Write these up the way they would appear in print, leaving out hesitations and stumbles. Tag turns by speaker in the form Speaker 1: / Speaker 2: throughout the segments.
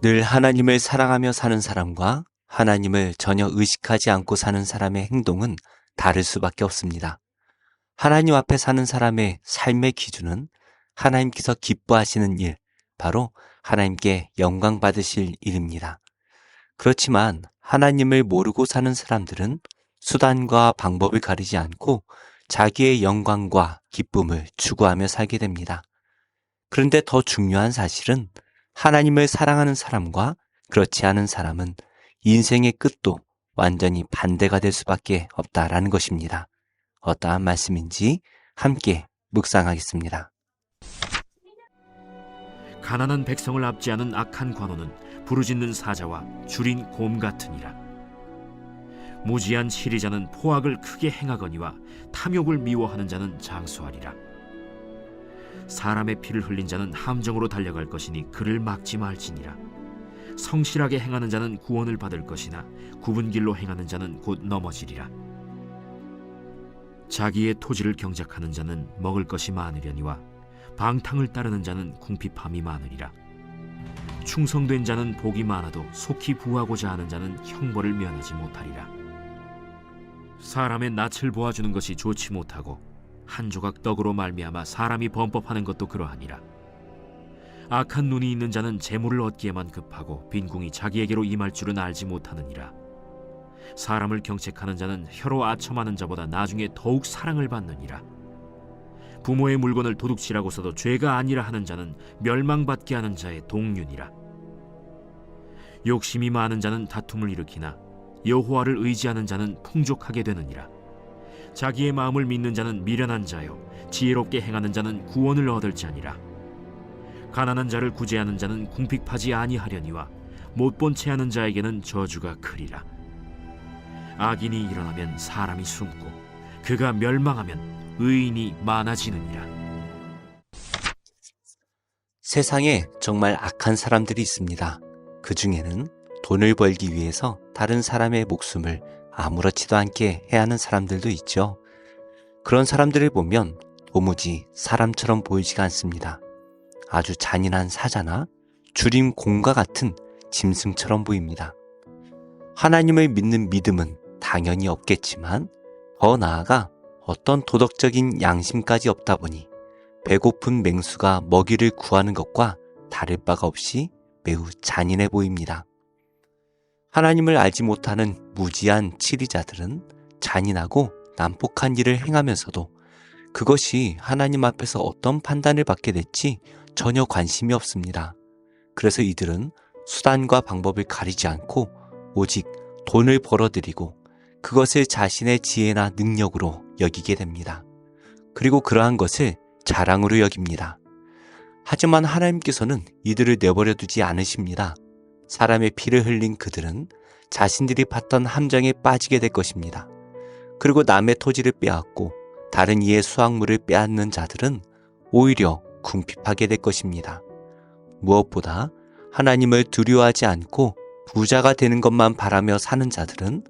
Speaker 1: 늘 하나님을 사랑하며 사는 사람과 하나님을 전혀 의식하지 않고 사는 사람의 행동은 다를 수밖에 없습니다. 하나님 앞에 사는 사람의 삶의 기준은 하나님께서 기뻐하시는 일, 바로 하나님께 영광 받으실 일입니다. 그렇지만 하나님을 모르고 사는 사람들은 수단과 방법을 가리지 않고 자기의 영광과 기쁨을 추구하며 살게 됩니다. 그런데 더 중요한 사실은 하나님을 사랑하는 사람과 그렇지 않은 사람은 인생의 끝도 완전히 반대가 될 수밖에 없다라는 것입니다. 어떠한 말씀인지 함께 묵상하겠습니다.
Speaker 2: 가난한 백성을 압제하는 악한 관원은 부르짖는 사자와 줄인 곰 같으니라. 무지한 치리자는 포악을 크게 행하거니와 탐욕을 미워하는 자는 장수하리라. 사람의 피를 흘린 자는 함정으로 달려갈 것이니 그를 막지 말지니라. 성실하게 행하는 자는 구원을 받을 것이나 굽은 길로 행하는 자는 곧 넘어지리라. 자기의 토지를 경작하는 자는 먹을 것이 많으려니와 방탕을 따르는 자는 궁핍함이 많으리라. 충성된 자는 복이 많아도 속히 부하고자 하는 자는 형벌을 면하지 못하리라. 사람의 낯을 보아주는 것이 좋지 못하고 한 조각 떡으로 말미암아 사람이 범법하는 것도 그러하니라. 악한 눈이 있는 자는 재물을 얻기에만 급하고 빈궁이 자기에게로 임할 줄은 알지 못하느니라. 사람을 경책하는 자는 혀로 아첨하는 자보다 나중에 더욱 사랑을 받느니라. 부모의 물건을 도둑질하고 써도 죄가 아니라 하는 자는 멸망받게 하는 자의 동류니라. 욕심이 많은 자는 다툼을 일으키나 여호와를 의지하는 자는 풍족하게 되느니라. 자기의 마음을 믿는 자는 미련한 자요 지혜롭게 행하는 자는 구원을 얻을지니라. 가난한 자를 구제하는 자는 궁핍하지 아니하려니와 못본 채 하는 자에게는 저주가 크리라. 악인이 일어나면 사람이 숨고 그가 멸망하면 의인이 많아지느니라.
Speaker 1: 세상에 정말 악한 사람들이 있습니다. 그 중에는 돈을 벌기 위해서 다른 사람의 목숨을 아무렇지도 않게 해하는 사람들도 있죠. 그런 사람들을 보면 도무지 사람처럼 보이지가 않습니다. 아주 잔인한 사자나 줄임 곰과 같은 짐승처럼 보입니다. 하나님을 믿는 믿음은 당연히 없겠지만 더 나아가 어떤 도덕적인 양심까지 없다 보니 배고픈 맹수가 먹이를 구하는 것과 다를 바가 없이 매우 잔인해 보입니다. 하나님을 알지 못하는 무지한 치리자들은 잔인하고 난폭한 일을 행하면서도 그것이 하나님 앞에서 어떤 판단을 받게 될지 전혀 관심이 없습니다. 그래서 이들은 수단과 방법을 가리지 않고 오직 돈을 벌어들이고 그것을 자신의 지혜나 능력으로 여기게 됩니다. 그리고 그러한 것을 자랑으로 여깁니다. 하지만 하나님께서는 이들을 내버려 두지 않으십니다. 사람의 피를 흘린 그들은 자신들이 받던 함정에 빠지게 될 것입니다. 그리고 남의 토지를 빼앗고 다른 이의 수확물을 빼앗는 자들은 오히려 궁핍하게 될 것입니다. 무엇보다 하나님을 두려워하지 않고 부자가 되는 것만 바라며 사는 자들은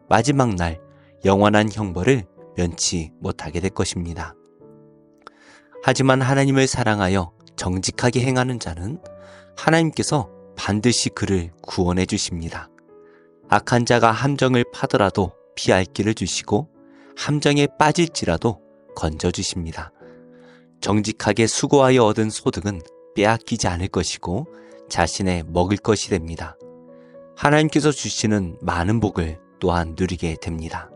Speaker 1: 마지막 날 영원한 형벌을 면치 못하게 될 것입니다. 하지만 하나님을 사랑하여 정직하게 행하는 자는 하나님께서 반드시 그를 구원해 주십니다. 악한 자가 함정을 파더라도 피할 길을 주시고 함정에 빠질지라도 건져 주십니다. 정직하게 수고하여 얻은 소득은 빼앗기지 않을 것이고 자신의 먹을 것이 됩니다. 하나님께서 주시는 많은 복을 또한 누리게 됩니다.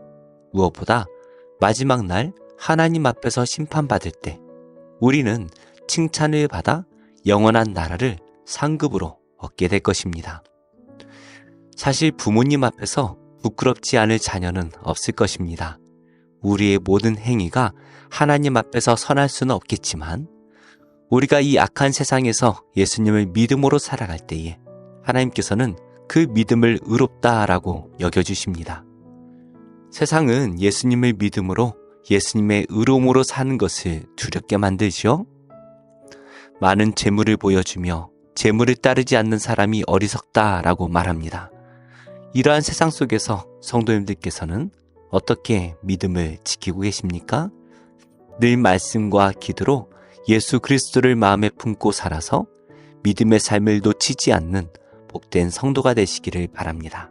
Speaker 1: 무엇보다 마지막 날 하나님 앞에서 심판받을 때 우리는 칭찬을 받아 영원한 나라를 상급으로 얻게 될 것입니다. 사실 부모님 앞에서 부끄럽지 않을 자녀는 없을 것입니다. 우리의 모든 행위가 하나님 앞에서 선할 수는 없겠지만 우리가 이 악한 세상에서 예수님을 믿음으로 살아갈 때에 하나님께서는 그 믿음을 의롭다라고 여겨주십니다. 세상은 예수님을 믿음으로 예수님의 의로움으로 사는 것을 두렵게 만들죠. 많은 재물을 보여주며 재물을 따르지 않는 사람이 어리석다라고 말합니다. 이러한 세상 속에서 성도님들께서는 어떻게 믿음을 지키고 계십니까? 늘 말씀과 기도로 예수 그리스도를 마음에 품고 살아서 믿음의 삶을 놓치지 않는 복된 성도가 되시기를 바랍니다.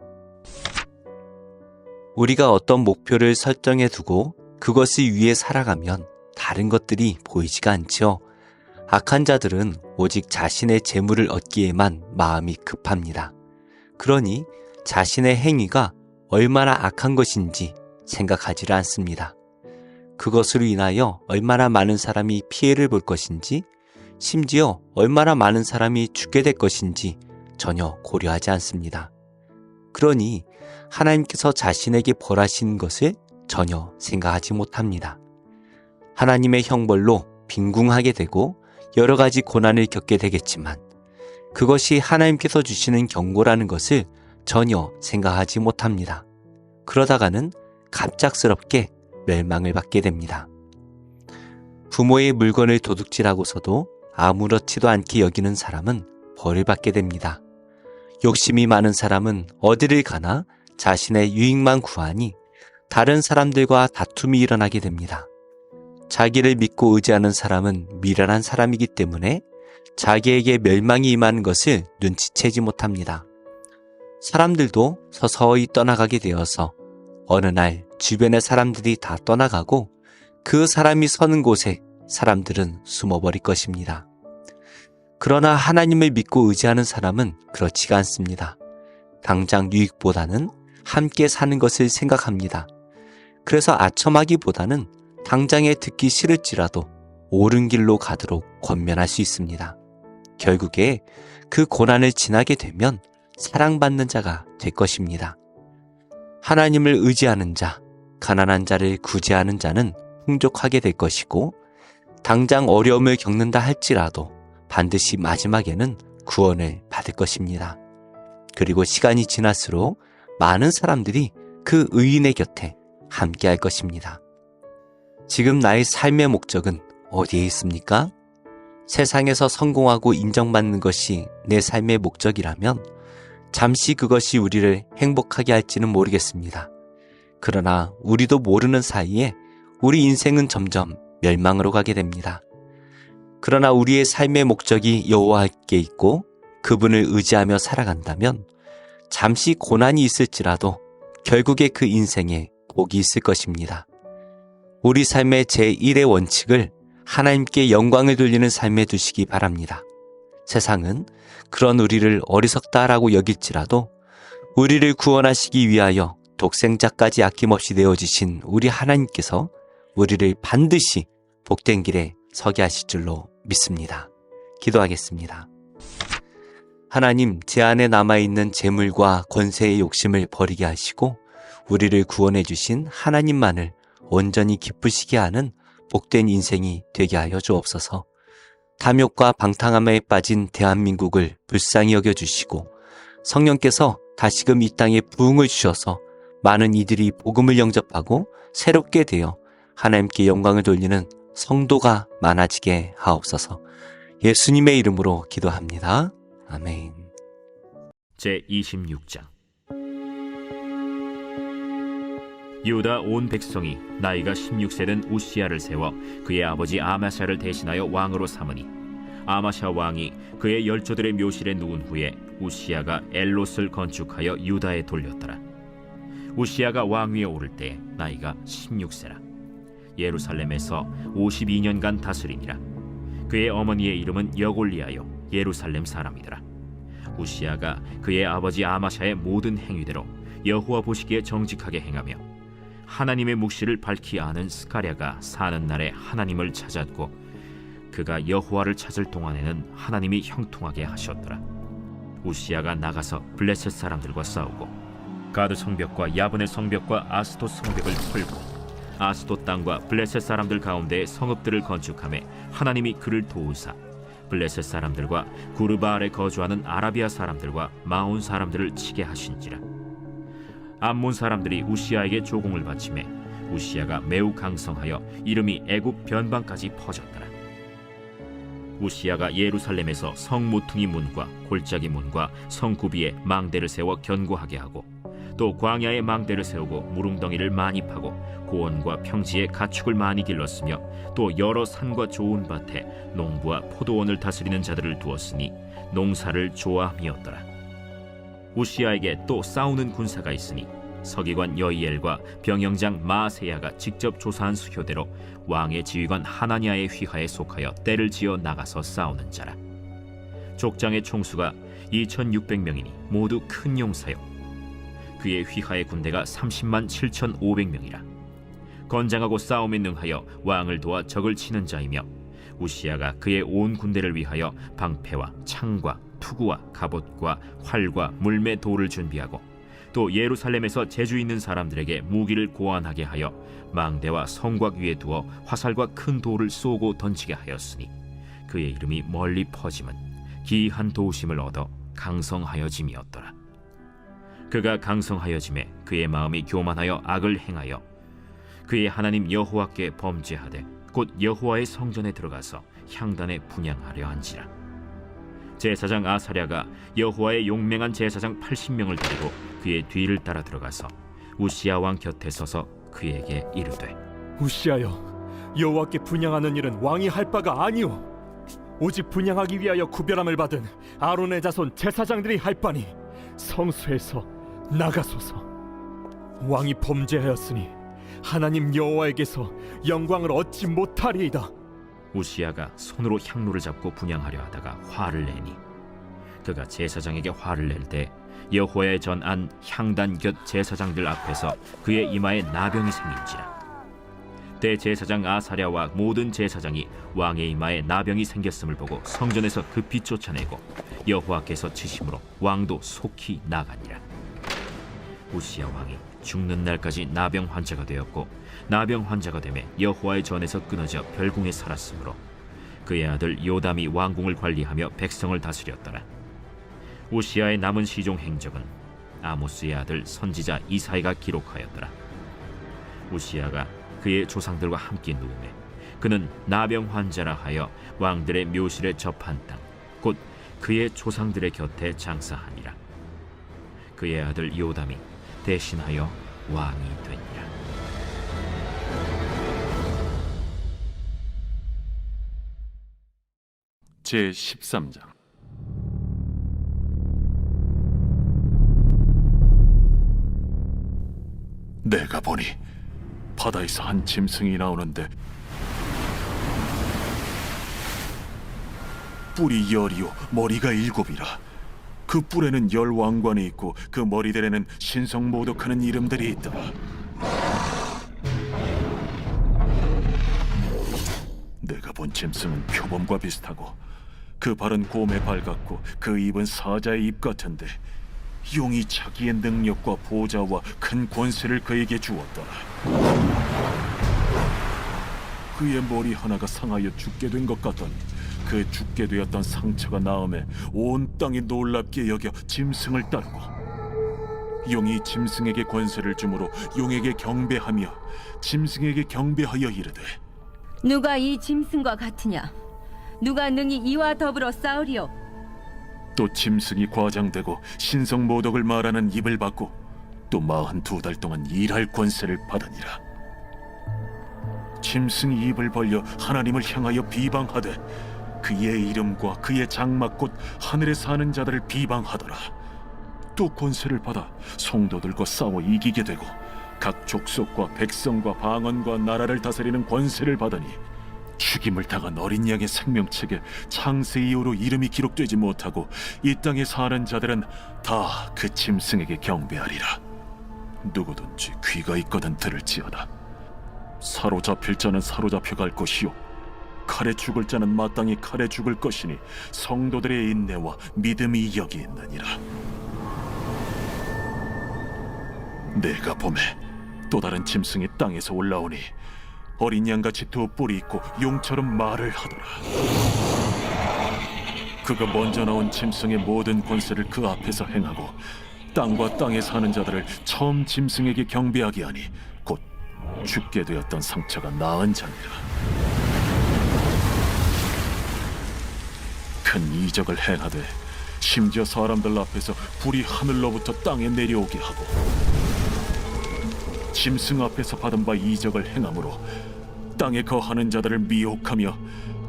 Speaker 1: 우리가 어떤 목표를 설정해 두고 그것을 위해 살아가면 다른 것들이 보이지가 않죠. 악한 자들은 오직 자신의 재물을 얻기에만 마음이 급합니다. 그러니 자신의 행위가 얼마나 악한 것인지 생각하지를 않습니다. 그것으로 인하여 얼마나 많은 사람이 피해를 볼 것인지, 심지어 얼마나 많은 사람이 죽게 될 것인지 전혀 고려하지 않습니다. 그러니 하나님께서 자신에게 벌하시는 것을 전혀 생각하지 못합니다. 하나님의 형벌로 빈궁하게 되고 여러 가지 고난을 겪게 되겠지만 그것이 하나님께서 주시는 경고라는 것을 전혀 생각하지 못합니다. 그러다가는 갑작스럽게 멸망을 받게 됩니다. 부모의 물건을 도둑질하고서도 아무렇지도 않게 여기는 사람은 벌을 받게 됩니다. 욕심이 많은 사람은 어디를 가나 자신의 유익만 구하니 다른 사람들과 다툼이 일어나게 됩니다. 자기를 믿고 의지하는 사람은 미련한 사람이기 때문에 자기에게 멸망이 임하는 것을 눈치채지 못합니다. 사람들도 서서히 떠나가게 되어서 어느 날 주변의 사람들이 다 떠나가고 그 사람이 서는 곳에 사람들은 숨어버릴 것입니다. 그러나 하나님을 믿고 의지하는 사람은 그렇지가 않습니다. 당장 유익보다는 함께 사는 것을 생각합니다. 그래서 아첨하기보다는 당장에 듣기 싫을지라도 옳은 길로 가도록 권면할 수 있습니다. 결국에 그 고난을 지나게 되면 사랑받는 자가 될 것입니다. 하나님을 의지하는 자, 가난한 자를 구제하는 자는 풍족하게 될 것이고, 당장 어려움을 겪는다 할지라도 반드시 마지막에는 구원을 받을 것입니다. 그리고 시간이 지날수록 많은 사람들이 그 의인의 곁에 함께 할 것입니다. 지금 나의 삶의 목적은 어디에 있습니까? 세상에서 성공하고 인정받는 것이 내 삶의 목적이라면 잠시 그것이 우리를 행복하게 할지는 모르겠습니다. 그러나 우리도 모르는 사이에 우리 인생은 점점 멸망으로 가게 됩니다. 그러나 우리의 삶의 목적이 여호와께 있고 그분을 의지하며 살아간다면 잠시 고난이 있을지라도 결국에 그 인생에 복이 있을 것입니다. 우리 삶의 제1의 원칙을 하나님께 영광을 돌리는 삶에 두시기 바랍니다. 세상은 그런 우리를 어리석다라고 여길지라도 우리를 구원하시기 위하여 독생자까지 아낌없이 내어주신 우리 하나님께서 우리를 반드시 복된 길에 서게 하실 줄로 믿습니다. 기도하겠습니다. 하나님, 제 안에 남아있는 재물과 권세의 욕심을 버리게 하시고 우리를 구원해 주신 하나님만을 온전히 기쁘시게 하는 복된 인생이 되게 하여 주옵소서. 탐욕과 방탕함에 빠진 대한민국을 불쌍히 여겨주시고 성령께서 다시금 이 땅에 부흥을 주셔서 많은 이들이 복음을 영접하고 새롭게 되어 하나님께 영광을 돌리는 성도가 많아지게 하옵소서. 예수님의 이름으로 기도합니다. 아멘.
Speaker 2: 제26장. 유다 온 백성이 나이가 16세 된 우시야를 세워 그의 아버지 아마샤를 대신하여 왕으로 삼으니 아마샤 왕이 그의 열조들의 묘실에 누운 후에 우시야가 엘롯을 건축하여 유다에 돌렸더라. 우시야가 왕위에 오를 때 나이가 16세라. 예루살렘에서 52년간 다스리니라. 그의 어머니의 이름은 여골리아요 예루살렘 사람이더라. 우시야가 그의 아버지 아마샤의 모든 행위대로 여호와 보시기에 정직하게 행하며 하나님의 묵시를 밝히 아는 스가랴가 사는 날에 하나님을 찾았고 그가 여호와를 찾을 동안에는 하나님이 형통하게 하셨더라. 우시야가 나가서 블레셋 사람들과 싸우고 가드 성벽과 야브네 성벽과 아스돗 성벽을 털고 아스돗 땅과 블레셋 사람들 가운데 성읍들을 건축하며 하나님이 그를 도우사 블레셋 사람들과 구르바알에 거주하는 아라비아 사람들과 마온 사람들을 치게 하신지라. 암몬 사람들이 우시야에게 조공을 바치매 우시야가 매우 강성하여 이름이 애굽 변방까지 퍼졌더라. 우시야가 예루살렘에서 성 모퉁이 문과 골짜기 문과 성 구비에 망대를 세워 견고하게 하고 또 광야에 망대를 세우고 무릉덩이를 많이 파고 고원과 평지에 가축을 많이 길렀으며 또 여러 산과 좋은 밭에 농부와 포도원을 다스리는 자들을 두었으니 농사를 좋아함이었더라. 우시아에게 또 싸우는 군사가 있으니 서기관 여이엘과 병영장 마세야가 직접 조사한 수효대로 왕의 지휘관 하나냐의 휘하에 속하여 떼를 지어 나가서 싸우는 자라. 족장의 총수가 2600명이니 모두 큰 용사요. 그의 휘하의 군대가 30만 7500명이라. 건장하고 싸움에 능하여 왕을 도와 적을 치는 자이며, 우시아가 그의 온 군대를 위하여 방패와 창과 투구와 갑옷과 활과 물매 돌을 준비하고, 또 예루살렘에서 재주 있는 사람들에게 무기를 고안하게 하여 망대와 성곽 위에 두어 화살과 큰 돌을 쏘고 던지게 하였으니, 그의 이름이 멀리 퍼짐은 기이한 도우심을 얻어 강성하여짐이었더라. 그가 강성하여짐에 그의 마음이 교만하여 악을 행하여 그의 하나님 여호와께 범죄하되 곧 여호와의 성전에 들어가서 향단에 분향하려 한지라. 제사장 아사랴가 여호와의 용맹한 제사장 80명을 데리고 그의 뒤를 따라 들어가서 우시아 왕 곁에 서서 그에게 이르되,
Speaker 3: 우시아여, 여호와께 분향하는 일은 왕이 할 바가 아니오. 오직 분향하기 위하여 구별함을 받은 아론의 자손 제사장들이 할 바니 성소에서 나가소서. 왕이 범죄하였으니 하나님 여호와에게서 영광을 얻지 못하리이다.
Speaker 2: 우시아가 손으로 향로를 잡고 분향하려 하다가 화를 내니, 그가 제사장에게 화를 낼 때 여호와의 전안 향단 곁 제사장들 앞에서 그의 이마에 나병이 생긴지라. 대제사장 아사랴와 모든 제사장이 왕의 이마에 나병이 생겼음을 보고 성전에서 급히 쫓아내고 여호와께서 치심으로 왕도 속히 나가니라. 우시아 왕이 죽는 날까지 나병 환자가 되었고, 나병 환자가 되매 여호와의 전에서 끊어져 별궁에 살았으므로 그의 아들 요담이 왕궁을 관리하며 백성을 다스렸더라. 우시아의 남은 시종 행적은 아모스의 아들 선지자 이사야가 기록하였더라. 우시아가 그의 조상들과 함께 누우매 그는 나병 환자라 하여 왕들의 묘실에 접한 땅, 곧 그의 조상들의 곁에 장사하니라. 그의 아들 요담이 대신하여 왕이 되니라.
Speaker 4: 제13장. 내가 보니 바다에서 한 짐승이 나오는데 뿔이 10이요 머리가 7이라. 그 뿔에는 10 왕관이 있고 그 머리들에는 신성모독하는 이름들이 있더라. 내가 본 짐승은 표범과 비슷하고 그 발은 곰의 발 같고 그 입은 사자의 입 같은데, 용이 자기의 능력과 보좌와 큰 권세를 그에게 주었더라. 그의 머리 하나가 상하여 죽게 된 것 같더니 그 죽게 되었던 상처가 나음에 온 땅이 놀랍게 여겨 짐승을 따르고, 용이 짐승에게 권세를 주므로 용에게 경배하며 짐승에게 경배하여 이르되,
Speaker 5: 누가 이 짐승과 같으냐? 누가 능히 이와 더불어 싸우리요?
Speaker 4: 또 짐승이 과장되고 신성모독을 말하는 입을 받고 또 42달 동안 일할 권세를 받으니라. 짐승이 입을 벌려 하나님을 향하여 비방하되 그의 이름과 그의 장막 곧 하늘에 사는 자들을 비방하더라. 또 권세를 받아 성도들과 싸워 이기게 되고 각 족속과 백성과 방언과 나라를 다스리는 권세를 받으니, 죽임을 당한 어린 양의 생명책에 창세 이후로 이름이 기록되지 못하고 이 땅에 사는 자들은 다 그 짐승에게 경배하리라. 누구든지 귀가 있거든 들을지어다. 사로잡힐 자는 사로잡혀 갈 것이요 칼에 죽을 자는 마땅히 칼에 죽을 것이니 성도들의 인내와 믿음이 여기 있느니라. 내가 보매 또 다른 짐승이 땅에서 올라오니 어린 양같이 두 뿔이 있고 용처럼 말을 하더라. 그가 먼저 나온 짐승의 모든 권세를 그 앞에서 행하고 땅과 땅에 사는 자들을 처음 짐승에게 경배하게 하니 곧 죽게 되었던 상처가 나은 자니라. 큰 이적을 행하되 심지어 사람들 앞에서 불이 하늘로부터 땅에 내려오게 하고, 짐승 앞에서 받은 바 이적을 행함으로 땅에 거하는 자들을 미혹하며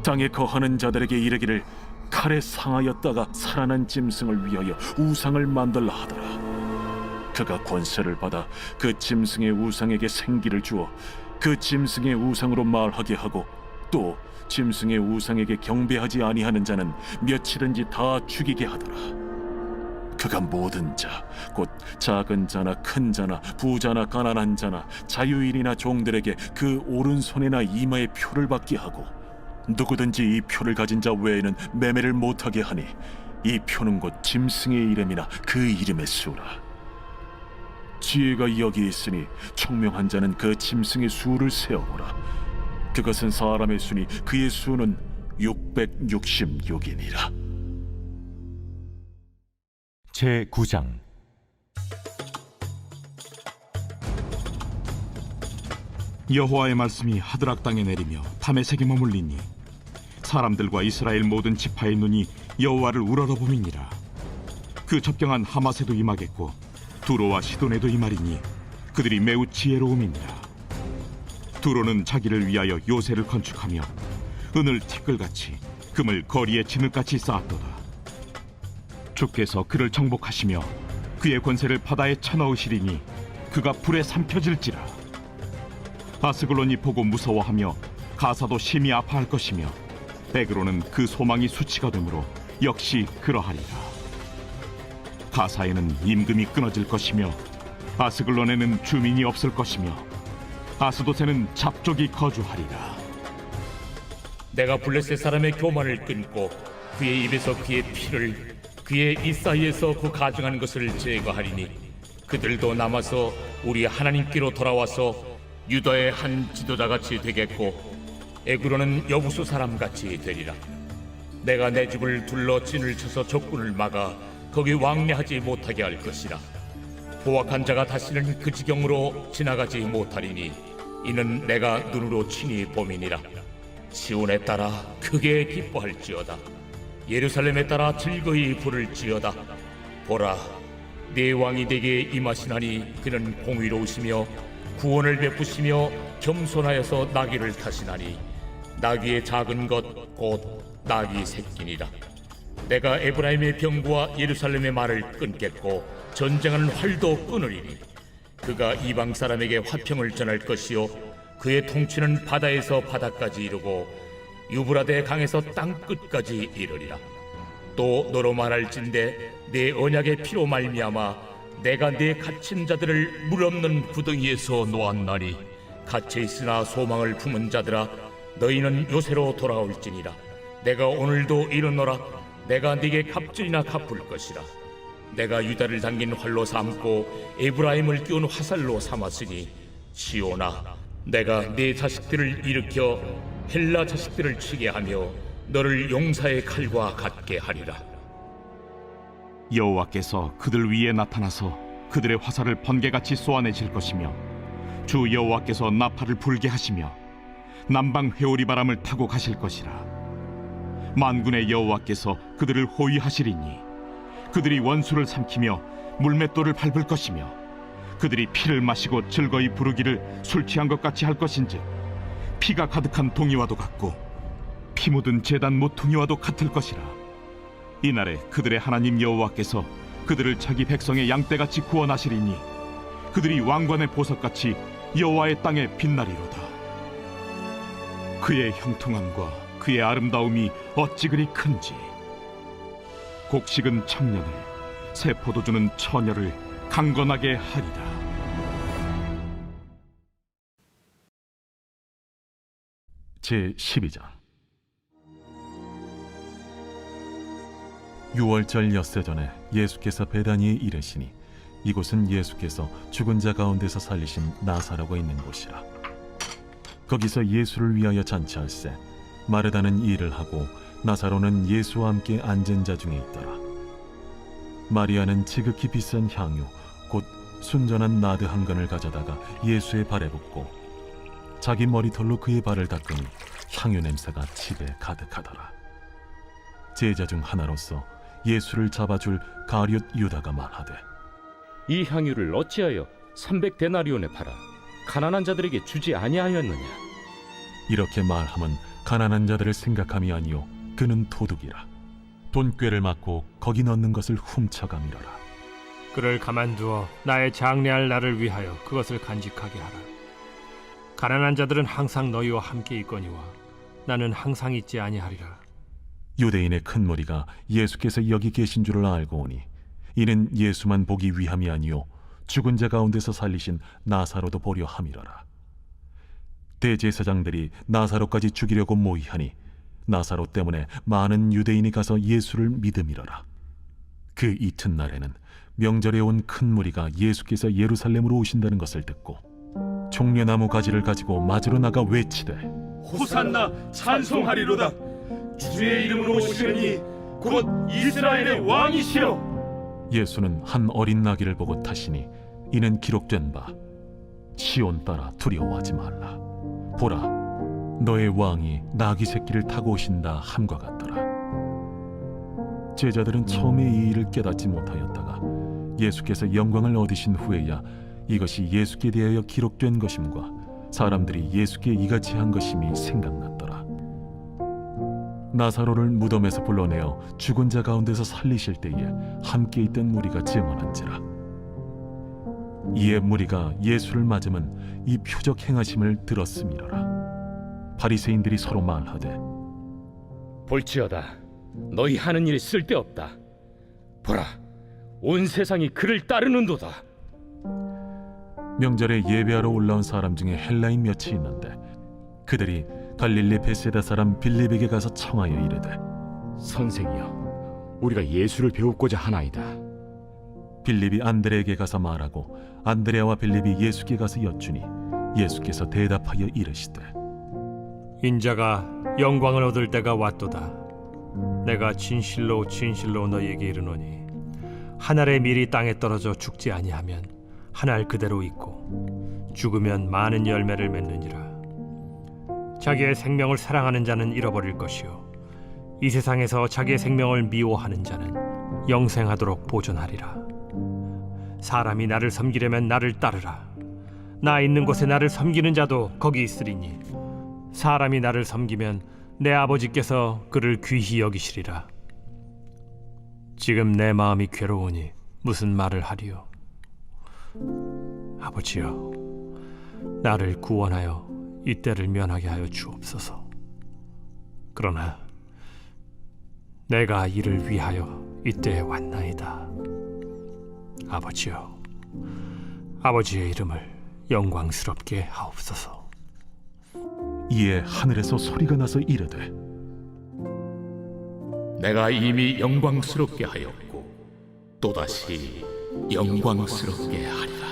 Speaker 4: 땅에 거하는 자들에게 이르기를 칼에 상하였다가 살아난 짐승을 위하여 우상을 만들라 하더라. 그가 권세를 받아 그 짐승의 우상에게 생기를 주어 그 짐승의 우상으로 말하게 하고 또 짐승의 우상에게 경배하지 아니하는 자는 며칠든지 다 죽이게 하더라. 그가 모든 자, 곧 작은 자나 큰 자나 부자나 가난한 자나 자유인이나 종들에게 그 오른손이나 이마에 표를 받게 하고 누구든지 이 표를 가진 자 외에는 매매를 못하게 하니 이 표는 곧 짐승의 이름이나 그 이름의 수라. 지혜가 여기 있으니 총명한 자는 그 짐승의 수를 세어보라. 그것은 사람의 수니 그의 수는 666이니라.
Speaker 6: 제9장 여호와의 말씀이 하드락 땅에 내리며 다메섹에 머물리니 사람들과 이스라엘 모든 지파의 눈이 여호와를 우러러봄이니라. 그 접경한 하맛에도 임하겠고 두로와 시돈에도 임하리니 그들이 매우 지혜로움이니라. 두로는 자기를 위하여 요새를 건축하며 은을 티끌같이 금을 거리에 진흙같이 쌓았도다. 주께서 그를 정복하시며 그의 권세를 바다에 쳐넣으시리니 그가 불에 삼켜질지라. 아스글론이 보고 무서워하며 가사도 심히 아파할 것이며 에그로는 그 소망이 수치가 되므로 역시 그러하리라. 가사에는 임금이 끊어질 것이며 아스글론에는 주민이 없을 것이며 아스돗에는 잡족이 거주하리라.
Speaker 7: 내가 블레셋 사람의 교만을 끊고 그의 입에서 그의 피를 그의 입 사이에서 그 가증한 것을 제거하리니 그들도 남아서 우리 하나님께로 돌아와서 유다의 한 지도자같이 되겠고 에그로는 여부수 사람같이 되리라. 내가 내 집을 둘러 진을 쳐서 적군을 막아 거기 왕래하지 못하게 할 것이라. 포악한 자가 다시는 그 지경으로 지나가지 못하리니 이는 내가 눈으로 친히 봄이니라. 시온에 따라 크게 기뻐할지어다. 예루살렘에 따라 즐거이 부를지어다. 보라, 네 왕이 내게 임하시나니 그는 공의로우시며 구원을 베푸시며 겸손하여서 나귀를 타시나니 나귀의 작은 것 곧 나귀 새끼니라. 내가 에브라임의 병구와 예루살렘의 말을 끊겠고 전쟁하는 활도 끊으리니 그가 이방 사람에게 화평을 전할 것이요 그의 통치는 바다에서 바다까지 이르고 유브라데 강에서 땅 끝까지 이르리라. 또 너로 말할진대 내 언약의 피로 말미암아 내가 내 갇힌 자들을 물 없는 구덩이에서 놓았나니 갇혀 있으나 소망을 품은 자들아 너희는 요새로 돌아올지니라. 내가 오늘도 이르노라. 내가 네게 갑절이나 갚을 것이라. 내가 유다를 당긴 활로 삼고 에브라임을 끼운 화살로 삼았으니 시온아, 내가 네 자식들을 일으켜 헬라 자식들을 치게 하며 너를 용사의 칼과 같게 하리라.
Speaker 6: 여호와께서 그들 위에 나타나서 그들의 화살을 번개같이 쏘아내실 것이며 주 여호와께서 나팔을 불게 하시며 남방 회오리 바람을 타고 가실 것이라. 만군의 여호와께서 그들을 호위하시리니 그들이 원수를 삼키며 물맷돌을 밟을 것이며 그들이 피를 마시고 즐거이 부르기를 술 취한 것 같이 할 것인즉 피가 가득한 동이와도 같고 피 묻은 제단 모퉁이와도 같을 것이라. 이날에 그들의 하나님 여호와께서 그들을 자기 백성의 양떼같이 구원하시리니 그들이 왕관의 보석같이 여호와의 땅에 빛나리로다. 그의 형통함과 그의 아름다움이 어찌 그리 큰지. 곡식은 청년을, 새 포도주는 처녀를 강건하게 하리라.
Speaker 4: 제12장 유월절 엿새 전에 예수께서 베다니에 이르시니 이곳은 예수께서 죽은 자 가운데서 살리신 나사로가 있는 곳이라. 거기서 예수를 위하여 잔치할세 마르다는 일을 하고 나사로는 예수와 함께 앉은 자 중에 있더라. 마리아는 지극히 비싼 향유 곧 순전한 나드 한 근을 가져다가 예수의 발에 붓고 자기 머리털로 그의 발을 닦으니 향유 냄새가 집에 가득하더라. 제자 중 하나로서 예수를 잡아줄 가룟 유다가 말하되
Speaker 8: 이 향유를 어찌하여 300데나리온에 팔아 가난한 자들에게 주지 아니하였느냐.
Speaker 4: 이렇게 말함은 가난한 자들을 생각함이 아니요 그는 도둑이라. 돈꾀를 맞고 거기 넣는 것을 훔쳐가미러라.
Speaker 3: 그를 가만두어 나의 장래할 날을 위하여 그것을 간직하게 하라. 가난한 자들은 항상 너희와 함께 있거니와 나는 항상 있지 아니하리라.
Speaker 4: 유대인의 큰 무리가 예수께서 여기 계신 줄을 알고 오니 이는 예수만 보기 위함이 아니요 죽은 자 가운데서 살리신 나사로도 보려 함이러라. 대제사장들이 나사로까지 죽이려고 모의하니 나사로 때문에 많은 유대인이 가서 예수를 믿음이러라. 그 이튿날에는 명절에 온 큰 무리가 예수께서 예루살렘으로 오신다는 것을 듣고 종려나무 가지를 가지고 맞으러 나가 외치되
Speaker 3: 호산나 찬송하리로다. 주의 이름으로 오시느니 곧 이스라엘의 왕이시여.
Speaker 4: 예수는 한 어린 나귀를 보고 타시니 이는 기록된 바 시온 딸아 두려워하지 말라. 보라 너의 왕이 나귀 새끼를 타고 오신다 함과 같더라. 제자들은 처음에 이 일을 깨닫지 못하였다가 예수께서 영광을 얻으신 후에야 이것이 예수께 대하여 기록된 것임과 사람들이 예수께 이같이 한 것임이 생각났더라. 나사로를 무덤에서 불러내어 죽은 자 가운데서 살리실 때에 함께 있던 무리가 증언한지라. 이에 무리가 예수를 맞으면 이 표적 행하심을 들었음이로라. 바리새인들이 서로 말하되
Speaker 8: 볼지어다, 너희 하는 일이 쓸데없다. 보라, 온 세상이 그를 따르는도다.
Speaker 4: 명절에 예배하러 올라온 사람 중에 헬라인 몇이 있는데 그들이 갈릴리 베세다 사람 빌립에게 가서 청하여 이르되
Speaker 9: 선생이여, 우리가 예수를 배우고자 하나이다.
Speaker 4: 빌립이 안드레에게 가서 말하고 안드레와 빌립이 예수께 가서 여쭈니 예수께서 대답하여 이르시되
Speaker 3: 인자가 영광을 얻을 때가 왔도다. 내가 진실로 진실로 너희에게 이르노니 한 알의 밀이 땅에 떨어져 죽지 아니하면 한 알 그대로 있고 죽으면 많은 열매를 맺느니라. 자기의 생명을 사랑하는 자는 잃어버릴 것이요 이 세상에서 자기의 생명을 미워하는 자는 영생하도록 보존하리라. 사람이 나를 섬기려면 나를 따르라. 나 있는 곳에 나를 섬기는 자도 거기 있으리니 사람이 나를 섬기면 내 아버지께서 그를 귀히 여기시리라. 지금 내 마음이 괴로우니 무슨 말을 하리요? 아버지여, 나를 구원하여 이때를 면하게 하여 주옵소서. 그러나 내가 이를 위하여 이때에 왔나이다. 아버지여, 아버지의 이름을 영광스럽게 하옵소서.
Speaker 4: 이에 하늘에서 소리가 나서 이르되
Speaker 7: 내가 이미 영광스럽게 하였고 또다시 영광스럽게 하리라.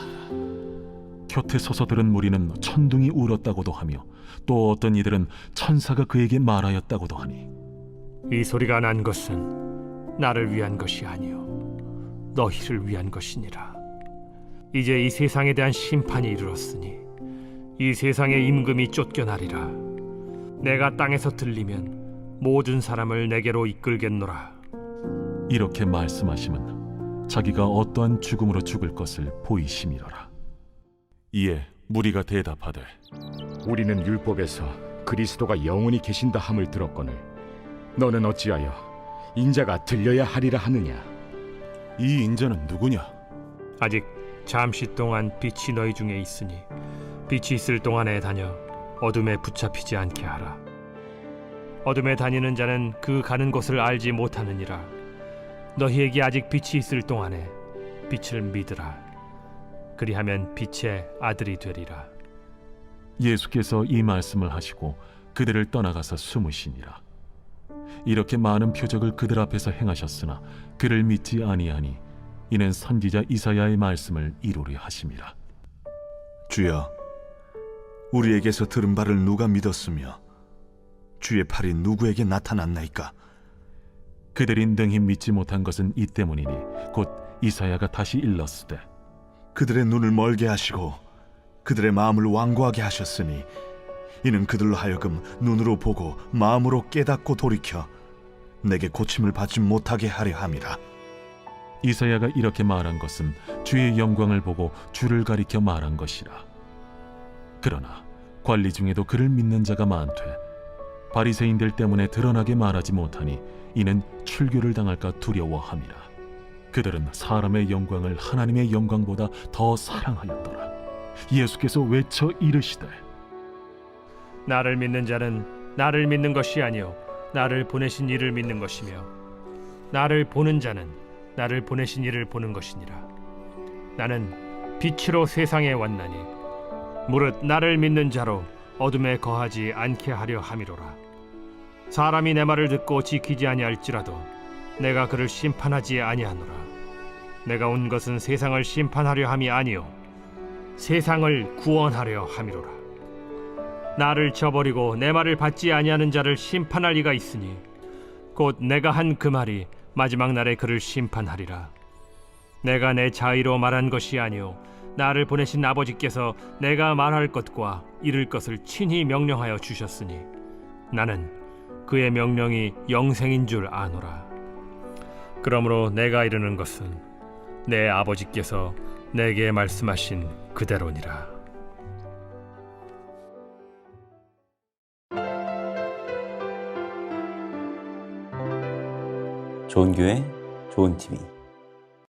Speaker 4: 곁에 서서 들은 무리는 천둥이 울었다고도 하며 또 어떤 이들은 천사가 그에게 말하였다고도 하니
Speaker 3: 이 소리가 난 것은 나를 위한 것이 아니요 너희를 위한 것이니라. 이제 이 세상에 대한 심판이 이르렀으니 이 세상의 임금이 쫓겨나리라. 내가 땅에서 들리면 모든 사람을 내게로 이끌겠노라.
Speaker 4: 이렇게 말씀하시면 자기가 어떠한 죽음으로 죽을 것을 보이심이로라. 이에 무리가 대답하되
Speaker 9: 우리는 율법에서 그리스도가 영원히 계신다 함을 들었거늘 너는 어찌하여 인자가 들려야 하리라 하느냐?
Speaker 4: 이 인자는 누구냐?
Speaker 3: 아직 잠시 동안 빛이 너희 중에 있으니 빛이 있을 동안에 다녀 어둠에 붙잡히지 않게 하라. 어둠에 다니는 자는 그 가는 곳을 알지 못하느니라. 너희에게 아직 빛이 있을 동안에 빛을 믿으라. 그리하면 빛의 아들이 되리라.
Speaker 4: 예수께서 이 말씀을 하시고 그들을 떠나가서 숨으시니라. 이렇게 많은 표적을 그들 앞에서 행하셨으나 그를 믿지 아니하니 이는 선지자 이사야의 말씀을 이루려 하심이라.
Speaker 10: 주여, 우리에게서 들은 바를 누가 믿었으며 주의 팔이 누구에게 나타났나이까?
Speaker 4: 그들이 능히 믿지 못한 것은 이 때문이니 곧 이사야가 다시 일렀으되
Speaker 10: 그들의 눈을 멀게 하시고 그들의 마음을 완고하게 하셨으니 이는 그들로 하여금 눈으로 보고 마음으로 깨닫고 돌이켜 내게 고침을 받지 못하게 하려 함이라.
Speaker 4: 이사야가 이렇게 말한 것은 주의 영광을 보고 주를 가리켜 말한 것이라. 그러나 관리 중에도 그를 믿는 자가 많되 바리새인들 때문에 드러나게 말하지 못하니 이는 출교를 당할까 두려워함이라. 그들은 사람의 영광을 하나님의 영광보다 더 사랑하였더라. 예수께서 외쳐 이르시되
Speaker 3: 나를 믿는 자는 나를 믿는 것이 아니요 나를 보내신 이를 믿는 것이며 나를 보는 자는 나를 보내신 이를 보는 것이니라. 나는 빛으로 세상에 왔나니 무릇 나를 믿는 자로 어둠에 거하지 않게 하려 함이로라. 사람이 내 말을 듣고 지키지 아니할지라도 내가 그를 심판하지 아니하노라. 내가 온 것은 세상을 심판하려 함이 아니요 세상을 구원하려 함이로라. 나를 저버리고 내 말을 받지 아니하는 자를 심판할 이가 있으니 곧 내가 한 그 말이 마지막 날에 그를 심판하리라. 내가 내 자의로 말한 것이 아니요 나를 보내신 아버지께서 내가 말할 것과 이룰 것을 친히 명령하여 주셨으니 나는 그의 명령이 영생인 줄 아노라. 그러므로 내가 이르는 것은 내 아버지께서 내게 말씀하신 그대로니라.
Speaker 1: 좋은 교회, 좋은 TV